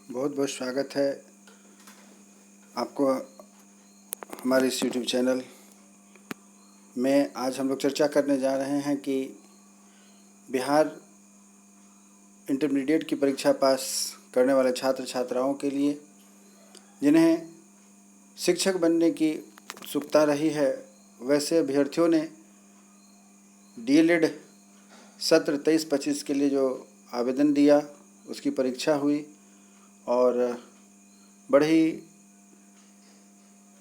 बहुत बहुत स्वागत है आपको हमारे इस यूट्यूब चैनल में। आज हम लोग चर्चा करने जा रहे हैं कि बिहार इंटरमीडिएट की परीक्षा पास करने वाले छात्र छात्राओं के लिए जिन्हें शिक्षक बनने की उत्सुकता रही है, वैसे अभ्यर्थियों ने डीएलएड सत्र 23-25 के लिए जो आवेदन दिया, उसकी परीक्षा हुई और बड़े ही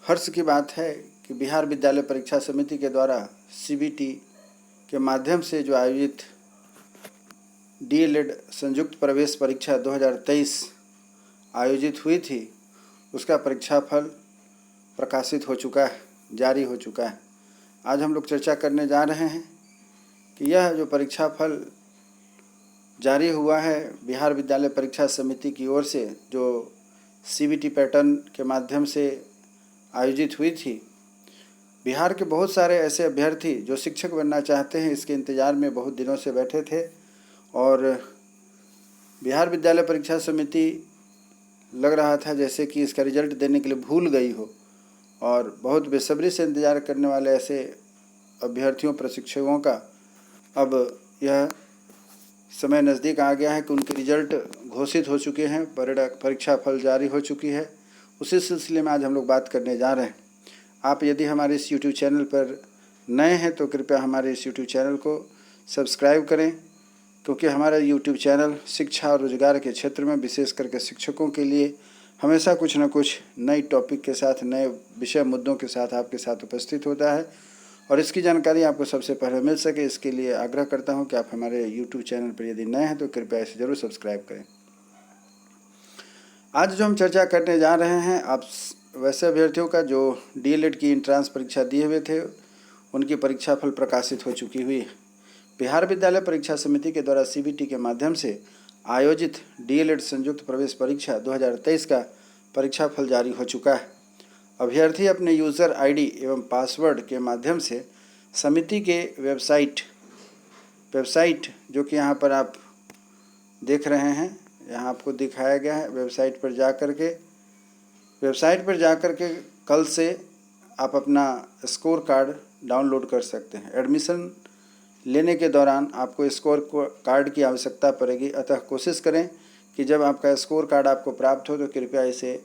हर्ष की बात है कि बिहार विद्यालय परीक्षा समिति के द्वारा सीबीटी के माध्यम से जो आयोजित डीएलएड संयुक्त प्रवेश परीक्षा 2023 आयोजित हुई थी, उसका परीक्षाफल प्रकाशित हो चुका है, जारी हो चुका है। आज हम लोग चर्चा करने जा रहे हैं कि यह जो परीक्षाफल जारी हुआ है बिहार विद्यालय परीक्षा समिति की ओर से, जो सीबीटी पैटर्न के माध्यम से आयोजित हुई थी, बिहार के बहुत सारे ऐसे अभ्यर्थी जो शिक्षक बनना चाहते हैं, इसके इंतज़ार में बहुत दिनों से बैठे थे और बिहार विद्यालय परीक्षा समिति लग रहा था जैसे कि इसका रिजल्ट देने के लिए भूल गई हो, और बहुत बेसब्री से इंतज़ार करने वाले ऐसे अभ्यर्थियों प्रशिक्षकों का अब यह समय नज़दीक आ गया है कि उनके रिजल्ट घोषित हो चुके हैं, परीक्षा फल जारी हो चुकी है। उसी सिलसिले में आज हम लोग बात करने जा रहे हैं। आप यदि हमारे इस यूट्यूब चैनल पर नए हैं तो कृपया हमारे इस यूट्यूब चैनल को सब्सक्राइब करें, क्योंकि हमारा यूट्यूब चैनल शिक्षा और रोजगार के क्षेत्र में विशेष करके शिक्षकों के लिए हमेशा कुछ न कुछ नई टॉपिक के साथ, नए विषय मुद्दों के साथ आपके साथ उपस्थित होता है, और इसकी जानकारी आपको सबसे पहले मिल सके, इसके लिए आग्रह करता हूं कि आप हमारे यूट्यूब चैनल पर यदि नए हैं तो कृपया इसे ज़रूर सब्सक्राइब करें। आज जो हम चर्चा करने जा रहे हैं, आप वैसे अभ्यर्थियों का जो डीएलएड की एंट्रांस परीक्षा दिए हुए थे, उनकी परीक्षा फल प्रकाशित हो चुकी हुई है। बिहार विद्यालय परीक्षा समिति के द्वारा सीबीटी के माध्यम से आयोजित डीएलएड संयुक्त प्रवेश परीक्षा 2023 का परीक्षा फल जारी हो चुका है। अभ्यर्थी अपने यूज़र आईडी एवं पासवर्ड के माध्यम से समिति के वेबसाइट जो कि यहाँ पर आप देख रहे हैं, यहाँ आपको दिखाया गया है, वेबसाइट पर जा कर के कल से आप अपना स्कोर कार्ड डाउनलोड कर सकते हैं। एडमिशन लेने के दौरान आपको स्कोर कार्ड की आवश्यकता पड़ेगी, अतः कोशिश करें कि जब आपका स्कोर कार्ड आपको प्राप्त हो तो कृपया इसे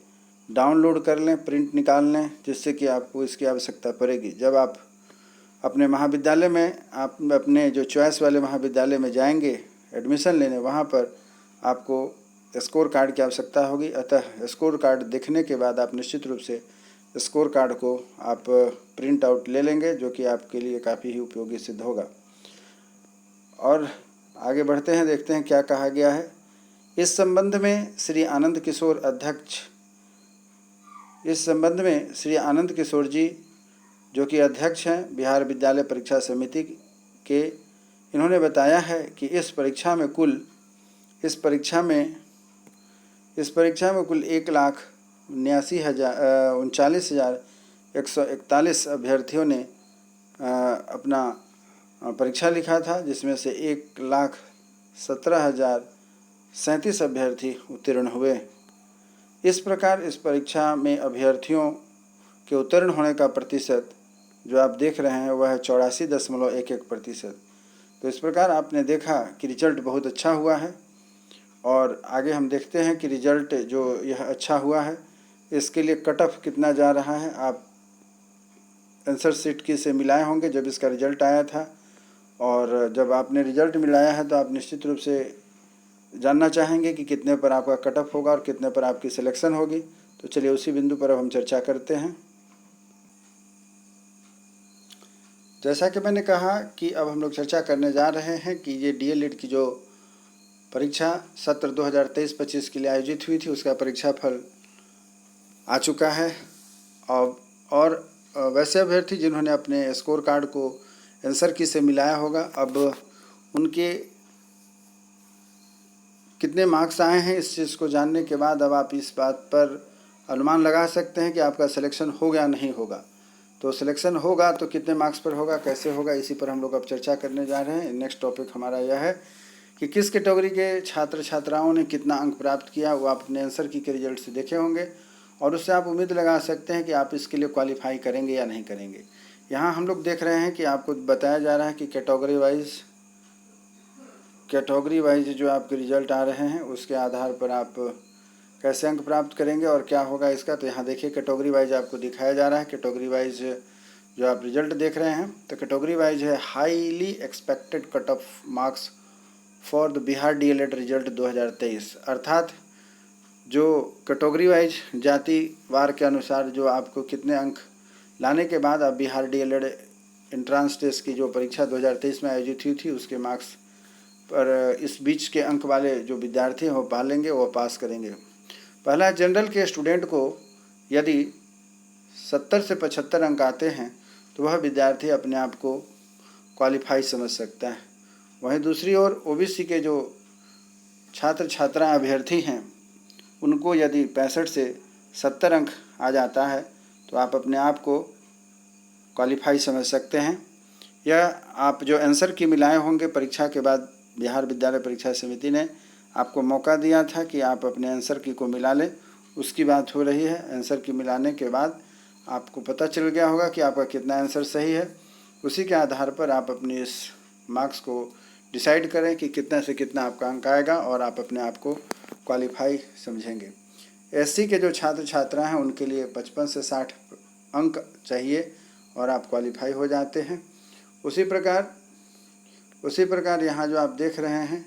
डाउनलोड कर लें, प्रिंट निकाल लें, जिससे कि आपको इसकी आवश्यकता पड़ेगी। जब आप अपने महाविद्यालय में, आप अपने जो चॉइस वाले महाविद्यालय में जाएंगे एडमिशन लेने, वहाँ पर आपको स्कोर कार्ड की आवश्यकता होगी। अतः स्कोर कार्ड देखने के बाद आप निश्चित रूप से स्कोर कार्ड को आप प्रिंट आउट ले लेंगे, जो कि आपके लिए काफ़ी ही उपयोगी सिद्ध होगा। और आगे बढ़ते हैं, देखते हैं क्या कहा गया है। इस संबंध में श्री आनंद किशोर जी, जो कि अध्यक्ष हैं बिहार विद्यालय परीक्षा समिति के, इन्होंने बताया है कि इस परीक्षा में कुल 1,39,141 अभ्यर्थियों ने अपना परीक्षा लिखा था, जिसमें से 1,17,037 अभ्यर्थी उत्तीर्ण हुए। इस प्रकार इस परीक्षा में अभ्यर्थियों के उत्तीर्ण होने का प्रतिशत जो आप देख रहे हैं वह है 84.11%। तो इस प्रकार आपने देखा कि रिजल्ट बहुत अच्छा हुआ है, और आगे हम देखते हैं कि रिजल्ट जो यह अच्छा हुआ है, इसके लिए कट ऑफ कितना जा रहा है। आप आंसर शीट की से मिलाए होंगे जब इसका रिजल्ट आया था, और जब आपने रिजल्ट मिलाया है तो आप निश्चित रूप से जानना चाहेंगे कि कितने पर आपका कट ऑफ होगा और कितने पर आपकी सिलेक्शन होगी। तो चलिए उसी बिंदु पर अब हम चर्चा करते हैं। जैसा कि मैंने कहा कि अब हम लोग चर्चा करने जा रहे हैं कि ये डीएलएड की जो परीक्षा सत्र 2023-25 के लिए आयोजित हुई थी, उसका परीक्षा फल आ चुका है। और वैसे अभ्यर्थी जिन्होंने अपने स्कोर कार्ड को आंसर की से मिलाया होगा, अब उनके कितने मार्क्स आए हैं इस चीज़ को जानने के बाद अब आप इस बात पर अनुमान लगा सकते हैं कि आपका सिलेक्शन होगा या नहीं होगा। तो सिलेक्शन होगा तो कितने मार्क्स पर होगा, कैसे होगा, इसी पर हम लोग अब चर्चा करने जा रहे हैं। नेक्स्ट टॉपिक हमारा यह है कि किस कैटेगरी के छात्र छात्राओं ने कितना अंक प्राप्त किया, वो आप अपने आंसर की के रिजल्ट से देखे होंगे और उससे आप उम्मीद लगा सकते हैं कि आप इसके लिए क्वालिफाई करेंगे या नहीं करेंगे। यहाँ हम लोग देख रहे हैं कि आपको बताया जा रहा है कि कैटेगरी वाइज जो आपके रिजल्ट आ रहे हैं उसके आधार पर आप कैसे अंक प्राप्त करेंगे और क्या होगा इसका। तो यहाँ देखिए कैटेगरी वाइज आपको दिखाया जा रहा है। कैटेगरी वाइज जो आप रिजल्ट देख रहे हैं तो कैटेगरी वाइज है highly expected cut off marks for the Bihar DElEd result 2023, अर्थात जो कैटेगरी वाइज जाति वार के अनुसार जो आपको कितने अंक लाने के बाद आप बिहार डीएलएड एंट्रांस टेस्ट की जो परीक्षा 2023 में आयोजित हुई थी उसके मार्क्स पर इस बीच के अंक वाले जो विद्यार्थी हैं वो पा लेंगे, वो पास करेंगे। पहला जनरल के स्टूडेंट को यदि 70 से 75 अंक आते हैं तो वह विद्यार्थी अपने आप को क्वालिफाई समझ सकता है। वहीं दूसरी ओर ओबीसी के जो छात्र छात्रा अभ्यर्थी हैं उनको यदि 65 से 70 अंक आ जाता है तो आप अपने आप को क्वालिफाई समझ सकते हैं। यह आप जो आंसर की मिलाए होंगे परीक्षा के बाद बिहार विद्यालय परीक्षा समिति ने आपको मौका दिया था कि आप अपने आंसर की को मिला लें, उसकी बात हो रही है। आंसर की मिलाने के बाद आपको पता चल गया होगा कि आपका कितना आंसर सही है। उसी के आधार पर आप अपने इस मार्क्स को डिसाइड करें कि कितना से कितना आपका अंक आएगा और आप अपने आप को क्वालिफाई समझेंगे। एससी के जो छात्र छात्रा हैं उनके लिए 55 से 60 अंक चाहिए और आप क्वालिफाई हो जाते हैं। उसी प्रकार यहाँ जो आप देख रहे हैं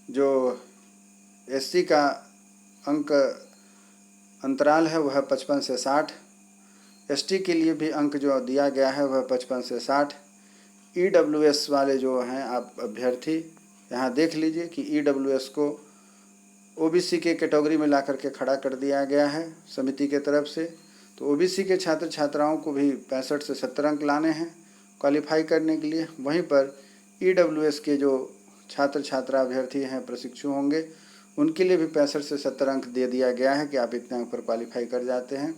जो एससी का अंक अंतराल है वह 55 से 60, एसटी के लिए भी अंक जो दिया गया है वह 55 से 60। ईडब्ल्यूएस वाले जो हैं आप अभ्यर्थी यहाँ देख लीजिए कि ईडब्ल्यूएस को ओबीसी के कैटेगरी में ला करके खड़ा कर दिया गया है समिति के तरफ से। तो ओबीसी के छात्र छात्राओं को भी 65 से 70 अंक लाने हैं क्वालिफाई करने के लिए। वहीं पर ईडब्ल्यूएस के जो छात्र छात्रा अभ्यर्थी हैं प्रशिक्षु होंगे उनके लिए भी 65 से 70 अंक दे दिया गया है कि आप इतने अंक पर क्वालिफाई कर जाते हैं।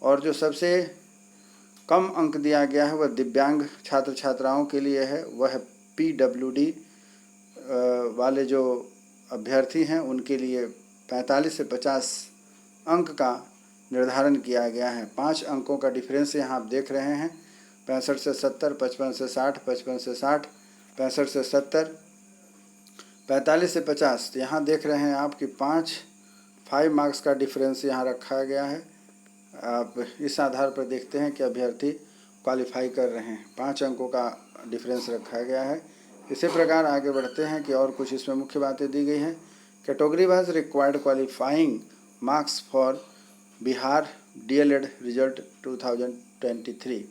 और जो सबसे कम अंक दिया गया है वह दिव्यांग छात्र छात्राओं के लिए है, वह पीडब्ल्यूडी वाले जो अभ्यर्थी हैं उनके लिए 45 से 50 अंक का निर्धारण किया गया है। 5 अंकों का डिफरेंस यहाँ आप देख रहे हैं, 65 से 70, 55 से 60, 55 से 60, 65 से 70, 45 से 50। यहाँ देख रहे हैं आप कि 5 मार्क्स का डिफरेंस यहाँ रखा गया है। आप इस आधार पर देखते हैं कि अभ्यर्थी क्वालिफाई कर रहे हैं। 5 अंकों का डिफरेंस रखा गया है। इसी प्रकार आगे बढ़ते हैं कि और कुछ इसमें मुख्य बातें दी गई हैं। Category wise required qualifying marks for Bihar DElEd result 2023।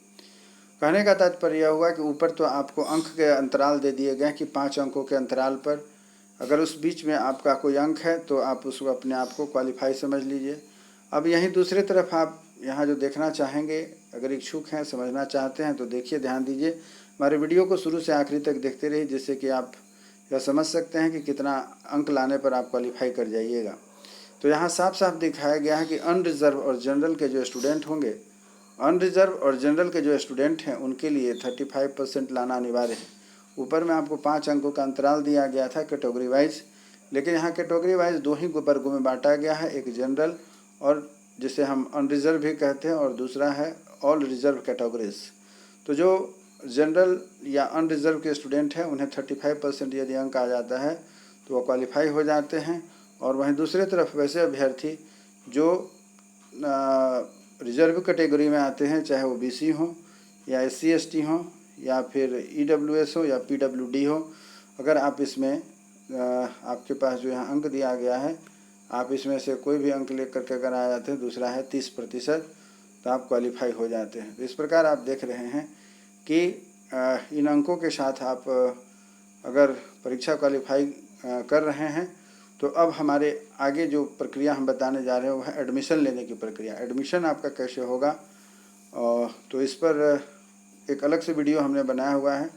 कहने का तात्पर्य यह हुआ कि ऊपर तो आपको अंक के अंतराल दे दिए गए कि 5 अंकों के अंतराल पर अगर उस बीच में आपका कोई अंक है तो आप उसको अपने आप को क्वालिफाई समझ लीजिए। अब यहीं दूसरी तरफ आप यहाँ जो देखना चाहेंगे, अगर इच्छुक हैं समझना चाहते हैं तो देखिए, ध्यान दीजिए, हमारे वीडियो को शुरू से आखिरी तक देखते रहिए जिससे कि आप यह समझ सकते हैं कि कितना अंक लाने पर आप क्वालिफाई कर जाइएगा। तो यहाँ साफ साफ दिखाया गया है कि अनरिजर्व और जनरल के जो स्टूडेंट होंगे, अनरिजर्व और जनरल के जो स्टूडेंट हैं उनके लिए 35% लाना अनिवार्य है। ऊपर में आपको 5 अंकों का अंतराल दिया गया था कैटेगरी वाइज, लेकिन यहाँ कैटेगरी वाइज 2 ही वर्गों में बांटा गया है, एक जनरल और जिसे हम अनरिजर्व भी कहते हैं और दूसरा है ऑल रिजर्व कैटेगरीज। तो जो जनरल या अनरिजर्व के स्टूडेंट हैं उन्हें 35% यदि अंक आ जाता है तो वह क्वालिफाई हो जाते हैं। और वहीं दूसरी तरफ वैसे अभ्यर्थी जो रिजर्व कैटेगरी में आते हैं, चाहे वो बीसी हो या एससी एसटी हो या फिर ईडब्ल्यूएस हो या पीडब्ल्यूडी हो, अगर आप इसमें आपके पास जो यहाँ अंक दिया गया है आप इसमें से कोई भी अंक लेकर के अगर आ जाते हैं, दूसरा है 30%, तो आप क्वालिफाई हो जाते हैं। तो इस प्रकार आप देख रहे हैं कि इन अंकों के साथ आप अगर परीक्षा क्वालिफाई कर रहे हैं तो अब हमारे आगे जो प्रक्रिया हम बताने जा रहे हैं वो है एडमिशन लेने की प्रक्रिया। एडमिशन आपका कैसे होगा तो इस पर एक अलग से वीडियो हमने बनाया हुआ है,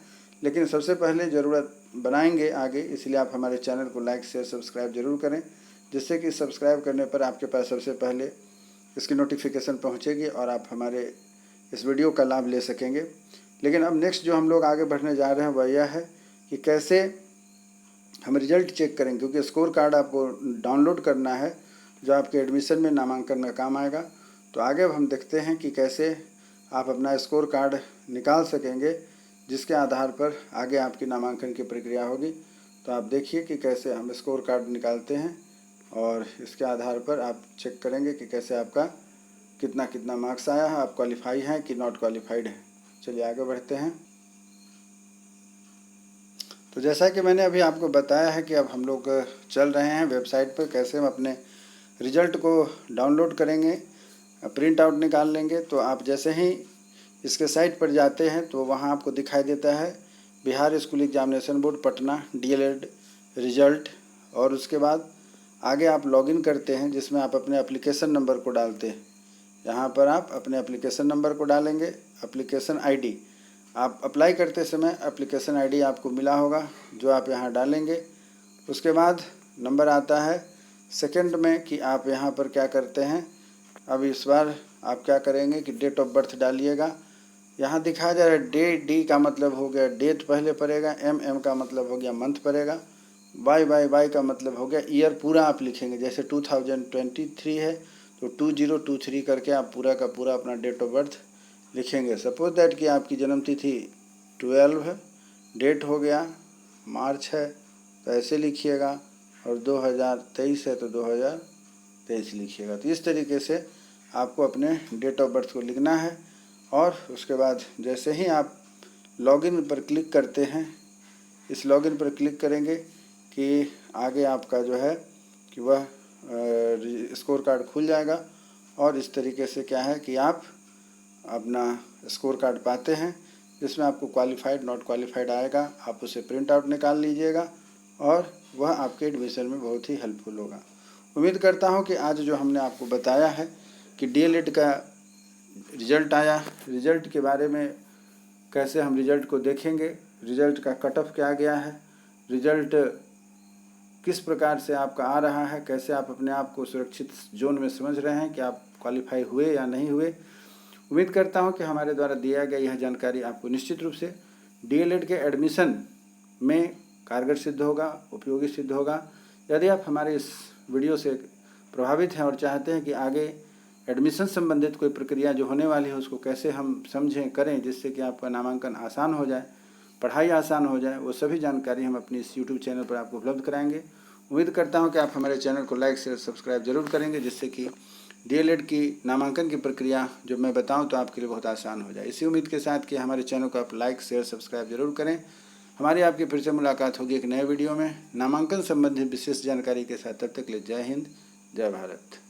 लेकिन सबसे पहले ज़रूरत बनाएंगे आगे, इसलिए आप हमारे चैनल को लाइक शेयर सब्सक्राइब जरूर करें, जिससे कि सब्सक्राइब करने पर आपके पास सबसे पहले इसकी नोटिफिकेशन पहुंचेगी और आप हमारे इस वीडियो का लाभ ले सकेंगे। लेकिन अब नेक्स्ट जो हम लोग आगे बढ़ने जा रहे हैं वह यह है कि कैसे हम रिजल्ट चेक करेंगे, क्योंकि स्कोर कार्ड आपको डाउनलोड करना है जो आपके एडमिशन में नामांकन में काम आएगा। तो आगे अब हम देखते हैं कि कैसे आप अपना स्कोर कार्ड निकाल सकेंगे, जिसके आधार पर आगे आपकी नामांकन की प्रक्रिया होगी। तो आप देखिए कि कैसे हम स्कोर कार्ड निकालते हैं और इसके आधार पर आप चेक करेंगे कि कैसे आपका कितना कितना मार्क्स आया है, आप क्वालिफाई हैं कि नॉट क्वालिफाइड हैं। चलिए आगे बढ़ते हैं। तो जैसा कि मैंने अभी आपको बताया है कि अब हम लोग चल रहे हैं वेबसाइट पर, कैसे हम अपने रिज़ल्ट को डाउनलोड करेंगे, प्रिंट आउट निकाल लेंगे। तो आप जैसे ही इसके साइट पर जाते हैं तो वहाँ आपको दिखाई देता है Bihar school examination board Patna DLED result, और उसके बाद आगे आप लॉगिन करते हैं जिसमें आप अपने एप्लीकेशन नंबर को डालते हैं। यहाँ पर आप अपने एप्लीकेशन नंबर को डालेंगे, एप्लीकेशन ID आप अप्लाई करते समय एप्लीकेशन ID आपको मिला होगा जो आप यहाँ डालेंगे। उसके बाद नंबर आता है सेकंड में कि आप यहाँ पर क्या करते हैं। अब इस बार आप क्या करेंगे कि डेट ऑफ बर्थ डालिएगा। यहाँ दिखाया जा रहा है D का मतलब हो गया डेट पहले पड़ेगा, MM का मतलब हो गया मंथ पड़ेगा, Y का मतलब हो गया ईयर पूरा आप लिखेंगे। जैसे 2023 है तो 2023 करके आप पूरा का पूरा अपना डेट ऑफ बर्थ लिखेंगे। सपोज दैट कि आपकी जन्मतिथि 12 है, डेट हो गया मार्च है तो ऐसे लिखिएगा, और 2023 है तो 2023 लिखिएगा। तो इस तरीके से आपको अपने डेट ऑफ बर्थ को लिखना है। और उसके बाद जैसे ही आप लॉगिन पर क्लिक करते हैं, इस लॉगिन पर क्लिक करेंगे कि आगे आपका जो है कि वह स्कोर कार्ड खुल जाएगा। और इस तरीके से क्या है कि आप अपना स्कोर कार्ड पाते हैं, जिसमें आपको क्वालिफाइड नॉट क्वालिफाइड आएगा। आप उसे प्रिंट आउट निकाल लीजिएगा और वह आपके एडमिशन में बहुत ही हेल्पफुल होगा। उम्मीद करता हूं कि आज जो हमने आपको बताया है कि DLED का रिज़ल्ट आया, रिज़ल्ट के बारे में कैसे हम रिज़ल्ट को देखेंगे, रिज़ल्ट का कट ऑफ क्या गया है, रिज़ल्ट किस प्रकार से आपका आ रहा है, कैसे आप अपने आप को सुरक्षित जोन में समझ रहे हैं कि आप क्वालिफाई हुए या नहीं हुए। उम्मीद करता हूं कि हमारे द्वारा दिया गया यह जानकारी आपको निश्चित रूप से DLED के एडमिशन में कारगर सिद्ध होगा, उपयोगी सिद्ध होगा। यदि आप हमारे इस वीडियो से प्रभावित हैं और चाहते हैं कि आगे एडमिशन संबंधित कोई प्रक्रिया जो होने वाली है उसको कैसे हम समझें करें, जिससे कि आपका नामांकन आसान हो जाए, पढ़ाई आसान हो जाए, वो सभी जानकारी हम अपनी इस YouTube चैनल पर आपको उपलब्ध कराएंगे। उम्मीद करता हूं कि आप हमारे चैनल को लाइक शेयर सब्सक्राइब जरूर करेंगे, जिससे कि DLED की नामांकन की प्रक्रिया जो मैं बताऊं तो आपके लिए बहुत आसान हो जाए। इसी उम्मीद के साथ कि हमारे चैनल को आप लाइक शेयर सब्सक्राइब जरूर करें। हमारी आपकी फिर से मुलाकात होगी एक नए वीडियो में नामांकन संबंधी विशेष जानकारी के साथ। तब तक के लिए जय हिंद, जय भारत।